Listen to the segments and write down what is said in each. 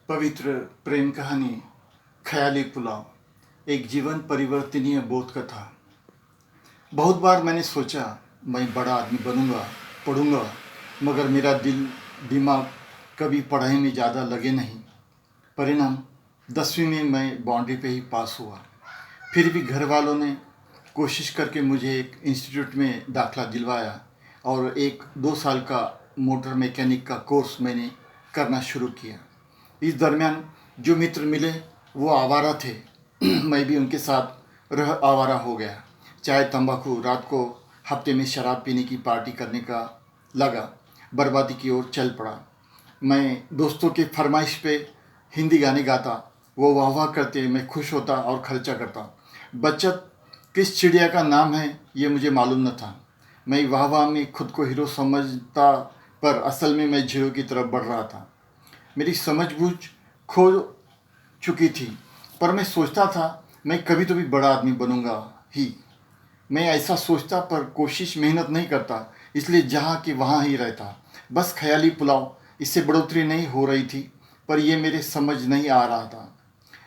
पवित्र प्रेम कहानी ख्याली पुलाव एक जीवन परिवर्तनीय बोध कथा। बहुत बार मैंने सोचा मैं बड़ा आदमी बनूंगा, पढ़ूंगा, मगर मेरा दिल दिमाग कभी पढ़ाई में ज़्यादा लगे नहीं। परिणाम 10वीं में मैं बाउंड्री पे ही पास हुआ। फिर भी घर वालों ने कोशिश करके मुझे एक इंस्टीट्यूट में दाखला दिलवाया और एक 2 साल का मोटर मैकेनिक का कोर्स मैंने करना शुरू किया। इस दरमियान जो मित्र मिले वो आवारा थे। मैं भी उनके साथ रह आवारा हो गया। चाय तंबाकू, रात को हफ्ते में शराब पीने की पार्टी करने का लगा, बर्बादी की ओर चल पड़ा। मैं दोस्तों के फरमाइश पे हिंदी गाने गाता, वो वाह वाह करते, मैं खुश होता और खर्चा करता। बचत किस चिड़िया का नाम है ये मुझे मालूम न था। मैं वाह वाह में खुद को हीरो समझता, पर असल में मैं जीरो की तरफ बढ़ रहा था। मेरी समझबूझ खो चुकी थी, पर मैं सोचता था मैं कभी तो भी बड़ा आदमी बनूंगा ही। मैं ऐसा सोचता पर कोशिश मेहनत नहीं करता, इसलिए जहाँ कि वहाँ ही रहता। बस ख्याली पुलाव, इससे बढ़ोतरी नहीं हो रही थी, पर यह मेरे समझ नहीं आ रहा था।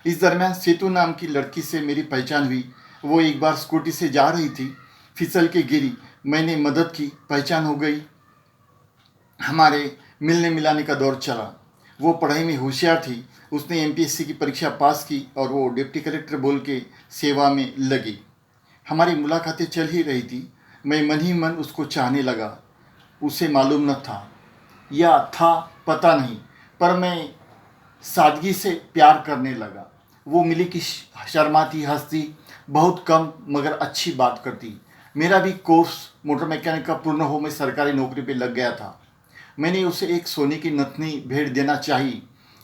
इस दरमियान सेतु नाम की लड़की से मेरी पहचान हुई। वो एक बार स्कूटी से जा रही थी, फिसल के गिरी। मैंने मदद की, पहचान हो गई। हमारे मिलने मिलाने का दौर चला। वो पढ़ाई में होशियार थी। उसने एमपीएससी की परीक्षा पास की और वो डिप्टी कलेक्टर बोल के सेवा में लगी। हमारी मुलाकातें चल ही रही थी। मैं मन ही मन उसको चाहने लगा। उसे मालूम न था या था पता नहीं, पर मैं सादगी से प्यार करने लगा। वो मिली कि शर्माती, हंसती, बहुत कम मगर अच्छी बात करती। मेरा भी कोर्स मोटर मैकेनिक का पूर्ण हो मैं सरकारी नौकरी पे लग गया था। मैंने उसे एक सोने की नथनी भेंट देना चाही,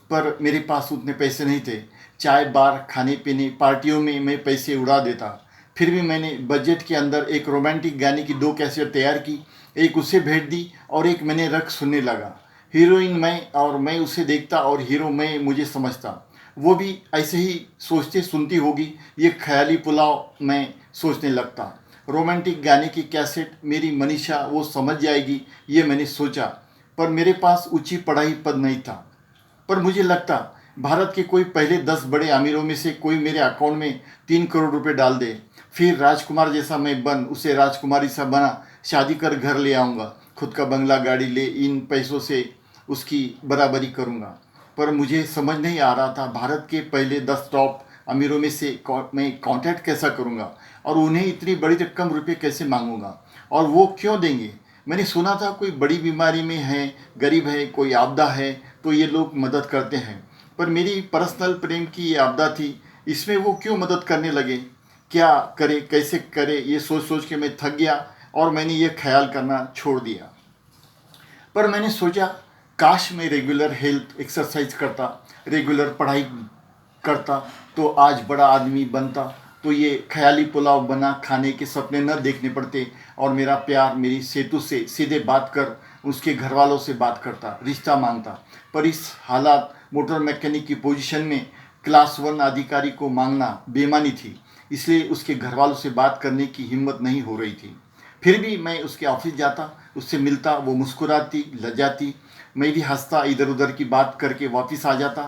पर मेरे पास उतने पैसे नहीं थे। चाय, बार, खाने पीने, पार्टियों में मैं पैसे उड़ा देता। फिर भी मैंने बजट के अंदर एक रोमांटिक गाने की 2 कैसेट तैयार की। एक उसे भेंट दी और एक मैंने रख सुनने लगा। हीरोइन मैं और मैं उसे देखता और हीरो मैं मुझे समझता। वो भी ऐसे ही सोचते सुनती होगी। ये ख्याली पुलाव मैं सोचने लगता। रोमांटिक गाने की कैसेट मेरी मनीषा वो समझ जाएगी, ये मैंने सोचा। पर मेरे पास ऊंची पढ़ाई पद नहीं था। पर मुझे लगता भारत के कोई पहले 10 बड़े अमीरों में से कोई मेरे अकाउंट में 3 करोड़ रुपए डाल दे, फिर राजकुमार जैसा मैं बन उसे राजकुमारी सा बना, शादी कर घर ले आऊँगा, खुद का बंगला गाड़ी ले, इन पैसों से उसकी बराबरी करूँगा। पर मुझे समझ नहीं आ रहा था भारत के पहले 10 टॉप अमीरों में से मैं कांटेक्ट कैसा करूँगा और उन्हें इतनी बड़ी रकम रुपये कैसे मांगूंगा, और वो क्यों देंगे। मैंने सुना था कोई बड़ी बीमारी में है, गरीब है, कोई आपदा है तो ये लोग मदद करते हैं। पर मेरी पर्सनल प्रेम की ये आपदा थी, इसमें वो क्यों मदद करने लगे। क्या करे, कैसे करे, ये सोच सोच के मैं थक गया और मैंने ये ख्याल करना छोड़ दिया। पर मैंने सोचा काश मैं रेगुलर हेल्थ एक्सरसाइज करता, रेगुलर पढ़ाई करता तो आज बड़ा आदमी बनता, तो ये ख्याली पुलाव बना खाने के सपने न देखने पड़ते और मेरा प्यार मेरी सेतु से सीधे बात कर उसके घर वालों से बात करता, रिश्ता मांगता। पर इस हालात मोटर मैकेनिक की पोजीशन में क्लास 1 अधिकारी को मांगना बेईमानी थी, इसलिए उसके घर वालों से बात करने की हिम्मत नहीं हो रही थी। फिर भी मैं उसके ऑफिस जाता, उससे मिलता, वो मुस्कुराती, लजाती, मैं भी हंसता, इधर उधर की बात करके वापस आ जाता।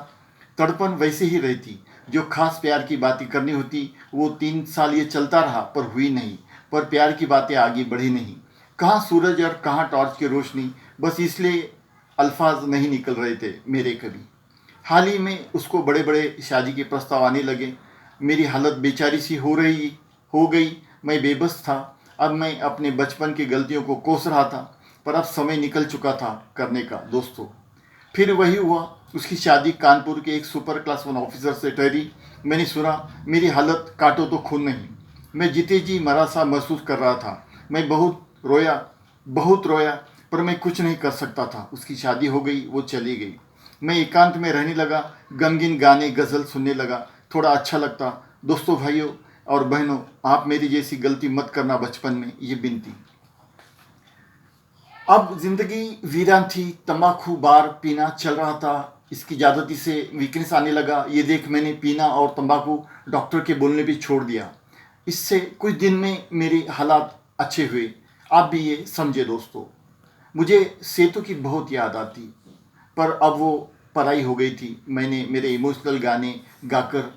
तड़पन वैसे ही रहती। जो खास प्यार की बातें करनी होती वो 3 साल ये चलता रहा पर हुई नहीं। पर प्यार की बातें आगे बढ़ी नहीं। कहाँ सूरज और कहाँ टॉर्च की रोशनी, बस इसलिए अल्फाज नहीं निकल रहे थे मेरे कभी। हाल ही में उसको बड़े बड़े शादी के प्रस्ताव आने लगे। मेरी हालत बेचारी सी हो गई। मैं बेबस था। अब मैं अपने बचपन की गलतियों को कोस रहा था, पर अब समय निकल चुका था करने का दोस्तों। फिर वही हुआ, उसकी शादी कानपुर के एक सुपर क्लास 1 ऑफिसर से ठहरी। मैंने सुना मेरी हालत काटो तो खून नहीं। मैं जीते जी मरा सा महसूस कर रहा था। मैं बहुत रोया, पर मैं कुछ नहीं कर सकता था। उसकी शादी हो गई, वो चली गई। मैं एकांत में रहने लगा, गमगीन गाने गज़ल सुनने लगा। थोड़ा अच्छा लगता। दोस्तों, भाइयों और बहनों, आप मेरी जैसी गलती मत करना बचपन में, ये विनती। अब जिंदगी वीरान थी। तंबाकू बार पीना चल रहा था। इसकी ज़्यादती से वीकनेस आने लगा। ये देख मैंने पीना और तंबाकू डॉक्टर के बोलने भी छोड़ दिया। इससे कुछ दिन में मेरे हालात अच्छे हुए। आप भी ये समझे दोस्तों। मुझे सेतु की बहुत याद आती, पर अब वो पराई हो गई थी। मैंने मेरे इमोशनल गाने गाकर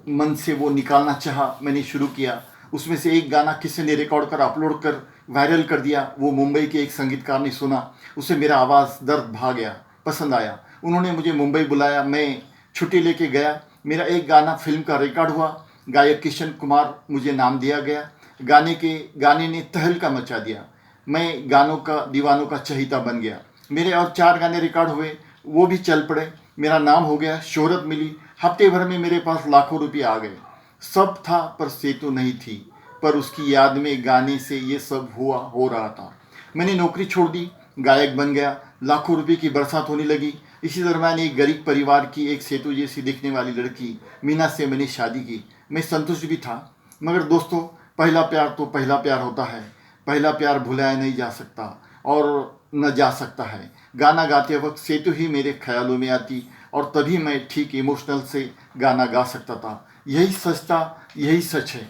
मन से वो निकालना चाहा, मैंने शुरू किया। उसमें से एक गाना किसी ने रिकॉर्ड कर अपलोड कर वायरल कर दिया। वो मुंबई के एक संगीतकार ने सुना, उससे मेरा आवाज़ दर्द भा गया, पसंद आया। उन्होंने मुझे मुंबई बुलाया, मैं छुट्टी लेके गया। मेरा एक गाना फिल्म का रिकॉर्ड हुआ, गायक किशन कुमार मुझे नाम दिया गया। गाने ने तहलका मचा दिया। मैं गानों का दीवानों का चहीता बन गया। मेरे और 4 गाने रिकॉर्ड हुए, वो भी चल पड़े। मेरा नाम हो गया, शोहरत मिली। हफ्ते भर में मेरे पास लाखों रुपये आ गए। सब था पर सेतु नहीं थी, पर उसकी याद में गाने से ये सब हो रहा था। मैंने नौकरी छोड़ दी, गायक बन गया, लाखों रुपए की बरसात होने लगी। इसी दरम्यान एक गरीब परिवार की एक सेतु जैसी दिखने वाली लड़की मीना से मैंने शादी की। मैं संतुष्ट भी था, मगर दोस्तों, पहला प्यार तो पहला प्यार होता है। पहला प्यार भुलाया नहीं जा सकता और न जा सकता है। गाना गाते वक्त सेतु ही मेरे ख्यालों में आती और तभी मैं ठीक इमोशनल से गाना गा सकता था। यही सच था, यही सच है।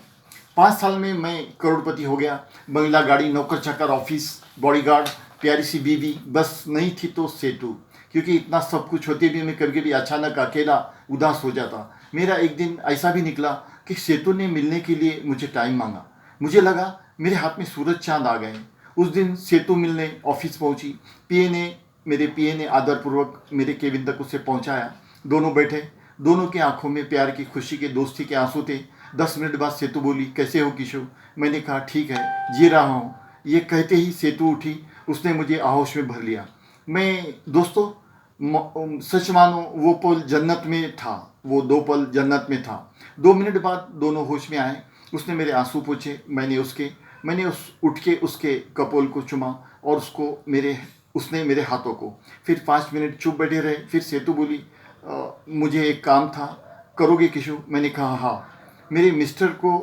5 साल में मैं करोड़पति हो गया। बंगला, गाड़ी, नौकर चाकर, ऑफिस, बॉडीगार्ड, प्यारी सी बीवी, बस नहीं थी तो सेतु। क्योंकि इतना सब कुछ होते भी मैं कभी कभी अचानक अकेला उदास हो जाता। मेरा एक दिन ऐसा भी निकला कि सेतु ने मिलने के लिए मुझे टाइम मांगा। मुझे लगा मेरे हाथ में सूरज चांद आ गए। उस दिन सेतु मिलने ऑफिस पहुंची। मेरे पीए ने आदरपूर्वक मेरे केबिन तक उसे पहुंचाया। दोनों बैठे, दोनों की आंखों में प्यार की, खुशी के, दोस्ती के आंसू थे। 10 मिनट बाद सेतु बोली, कैसे हो किशोर? मैंने कहा, ठीक है, जी रहा हूँ। ये कहते ही सेतु उठी, उसने मुझे आहोश में भर लिया। मैं दोस्तों, सच मानो वो पल जन्नत में था, वो 2 पल जन्नत में था। 2 मिनट बाद दोनों होश में आए। उसने मेरे आंसू पोंछे, मैंने उठ के उसके कपोल को चुमा और उसने मेरे हाथों को। फिर 5 मिनट चुप बैठे रहे। फिर सेतु बोली, मुझे एक काम था, करोगे किशोर? मैंने कहा, हाँ। मेरे मिस्टर को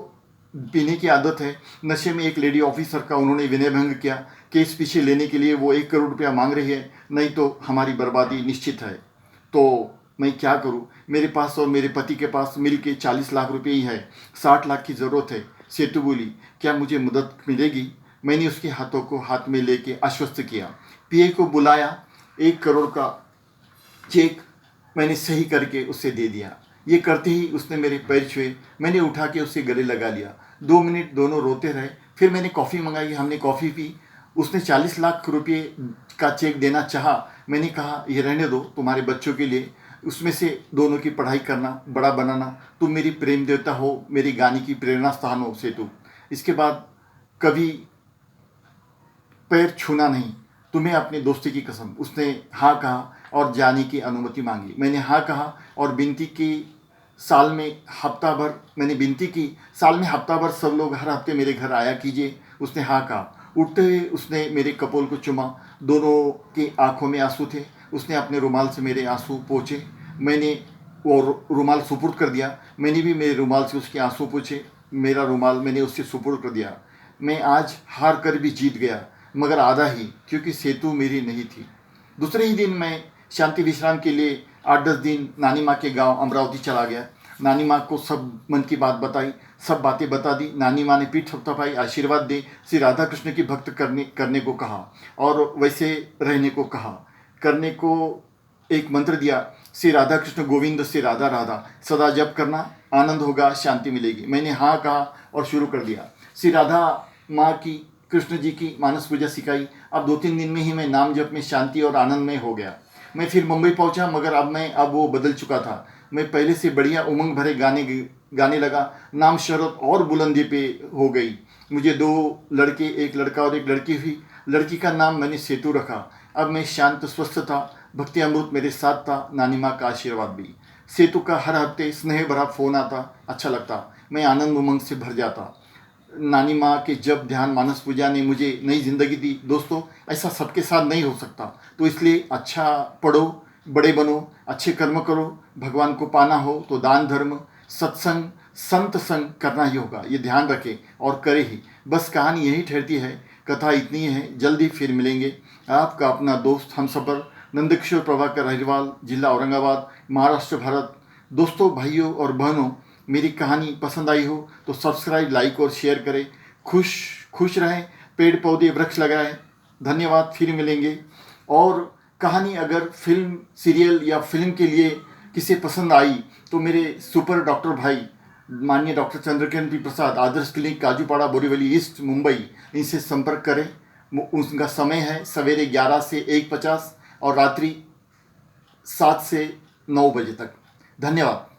पीने की आदत है। नशे में एक लेडी ऑफिसर का उन्होंने विनय भंग किया। केस पीछे लेने के लिए वो 1 करोड़ रुपया मांग रही है, नहीं तो हमारी बर्बादी निश्चित है। तो मैं क्या करूं? मेरे पास और मेरे पति के पास मिल के 40 लाख रुपये ही है। 60 लाख की ज़रूरत है। सेतु बोली, क्या मुझे मदद मिलेगी? मैंने उसके हाथों को हाथ में लेके आश्वस्त किया। पीए को बुलाया। 1 करोड़ का चेक मैंने सही करके उसे दे दिया। ये करते ही उसने मेरे पैर छुए। मैंने उठा के उसे गले लगा लिया। 2 मिनट दोनों रोते रहे। फिर मैंने कॉफ़ी मंगाई, हमने कॉफ़ी पी। उसने 40 लाख रुपये का चेक देना चाहा। मैंने कहा, ये रहने दो, तुम्हारे बच्चों के लिए, उसमें से दोनों की पढ़ाई करना, बड़ा बनाना। तुम मेरी प्रेम देवता हो, मेरी गाने की प्रेरणा स्थान हो सेतु। इसके बाद कभी पैर छूना नहीं, तुम्हें अपने दोस्ती की कसम। उसने हाँ कहा और जाने की अनुमति मांगी। मैंने हाँ कहा और विनती की, साल में हफ्ता भर सब लोग हर हफ्ते मेरे घर आया कीजिए। उसने हाँ कहा। उठते हुए उसने मेरे कपोल को चुमा। दोनों की आंखों में आंसू थे। उसने अपने रुमाल से मेरे आंसू पोंछे। मैंने वो रुमाल सुपुर्द कर दिया। मैंने भी मेरे रुमाल से उसके आंसू पोंछे। मेरा रुमाल मैंने उससे सुपुर्द कर दिया। मैं आज हार कर भी जीत गया, मगर आधा ही, क्योंकि सेतु मेरी नहीं थी। दूसरे ही दिन मैं शांति विश्राम के लिए 8-10 दिन नानी माँ के गांव अमरावती चला गया। नानी माँ को सब मन की बात बताई, सब बातें बता दी। नानी माँ ने पीठ थपथपाई, आशीर्वाद दे, श्री राधा कृष्ण की भक्त करने को कहा और वैसे रहने को कहा। करने को एक मंत्र दिया, श्री राधा कृष्ण गोविंद से राधा राधा, सदा जप करना, आनंद होगा, शांति मिलेगी। मैंने हाँ कहा और शुरू कर दिया। श्री राधा माँ की, कृष्ण जी की मानस पूजा सिखाई। अब 2-3 दिन में ही मैं नाम जप में शांति और आनंद में हो गया। मैं फिर मुंबई पहुंचा, मगर अब वो बदल चुका था। मैं पहले से बढ़िया उमंग भरे गाने लगा। नाम शोहरत और बुलंदी पे हो गई। मुझे 2 लड़के, एक लड़का और एक लड़की हुई। लड़की का नाम मैंने सेतु रखा। अब मैं शांत स्वस्थ था। भक्ति अमृत मेरे साथ था, नानी माँ का आशीर्वाद भी। सेतु का हर हफ्ते स्नेह भरा फोन आता, अच्छा लगता। मैं आनंद उमंग से भर जाता। नानी माँ के जब ध्यान, मानस पूजा ने मुझे नई जिंदगी दी। दोस्तों, ऐसा सबके साथ नहीं हो सकता, तो इसलिए अच्छा पढ़ो, बड़े बनो, अच्छे कर्म करो। भगवान को पाना हो तो दान धर्म, सत्संग, संत संग करना ही होगा। ये ध्यान रखें और करें ही। बस कहानी यही ठहरती है, कथा इतनी है। जल्दी फिर मिलेंगे। आपका अपना दोस्त हमसफर नंदकिशोर प्रभाकर अहिरवाल, जिला औरंगाबाद, महाराष्ट्र, भारत। दोस्तों, भाइयों और बहनों, मेरी कहानी पसंद आई हो तो सब्सक्राइब, लाइक और शेयर करें। खुश रहें, पेड़ पौधे वृक्ष लगाएं। धन्यवाद, फिर मिलेंगे। और कहानी अगर फिल्म, सीरियल या फिल्म के लिए किसे पसंद आई तो मेरे सुपर डॉक्टर भाई माननीय डॉक्टर चंद्रकिरण पी प्रसाद, आदर्श क्लिनिक, काजूपाड़ा, बोरीवली ईस्ट, मुंबई, इनसे संपर्क करें। उनका समय है सवेरे 11 से 1:50 और रात्रि 7 से 9 बजे तक। धन्यवाद।